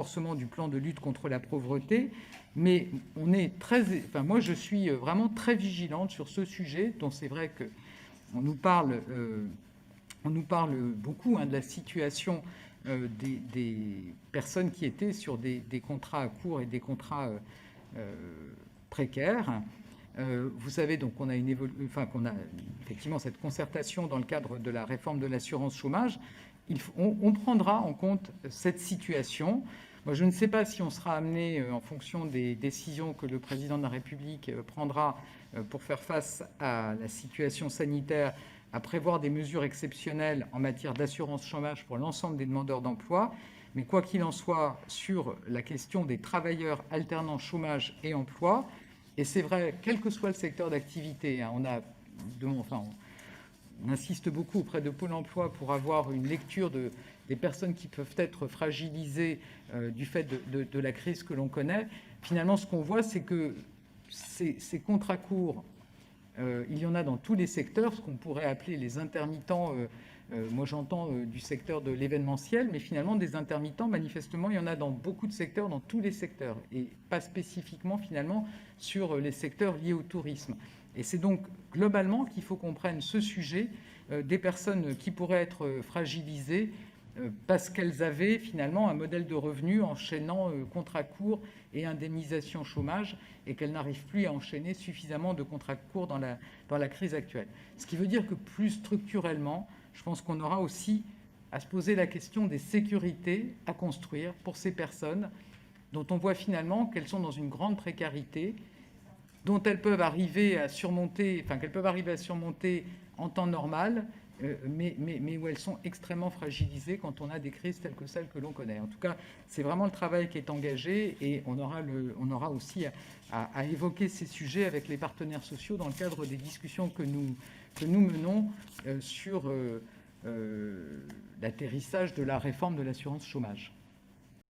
renforcement du plan de lutte contre la pauvreté, mais moi je suis vraiment très vigilante sur ce sujet, dont c'est vrai qu'on nous parle beaucoup de la situation des personnes qui étaient sur des contrats courts et des contrats précaires. Vous savez donc qu'on a effectivement cette concertation dans le cadre de la réforme de l'assurance chômage. On prendra en compte cette situation. Moi, je ne sais pas si on sera amené, en fonction des décisions que le président de la République prendra pour faire face à la situation sanitaire, à prévoir des mesures exceptionnelles en matière d'assurance chômage pour l'ensemble des demandeurs d'emploi. Mais quoi qu'il en soit, sur la question des travailleurs alternant chômage et emploi, et c'est vrai, quel que soit le secteur d'activité, on insiste beaucoup auprès de Pôle emploi pour avoir une lecture des personnes qui peuvent être fragilisées du fait de la crise que l'on connaît. Finalement, ce qu'on voit, c'est que ces contrats courts, il y en a dans tous les secteurs, ce qu'on pourrait appeler les intermittents. Moi, j'entends du secteur de l'événementiel, mais finalement, des intermittents, manifestement, il y en a dans beaucoup de secteurs, dans tous les secteurs, et pas spécifiquement, finalement, sur les secteurs liés au tourisme. Et c'est donc globalement qu'il faut qu'on prenne ce sujet des personnes qui pourraient être fragilisées parce qu'elles avaient finalement un modèle de revenu enchaînant contrats courts et indemnisation chômage, et qu'elles n'arrivent plus à enchaîner suffisamment de contrats courts dans la crise actuelle. Ce qui veut dire que plus structurellement, je pense qu'on aura aussi à se poser la question des sécurités à construire pour ces personnes dont on voit finalement qu'elles sont dans une grande précarité, dont elles peuvent arriver à surmonter, en temps normal, mais où elles sont extrêmement fragilisées quand on a des crises telles que celles que l'on connaît. En tout cas, c'est vraiment le travail qui est engagé, et on aura aussi à évoquer ces sujets avec les partenaires sociaux dans le cadre des discussions que nous menons sur l'atterrissage de la réforme de l'assurance chômage.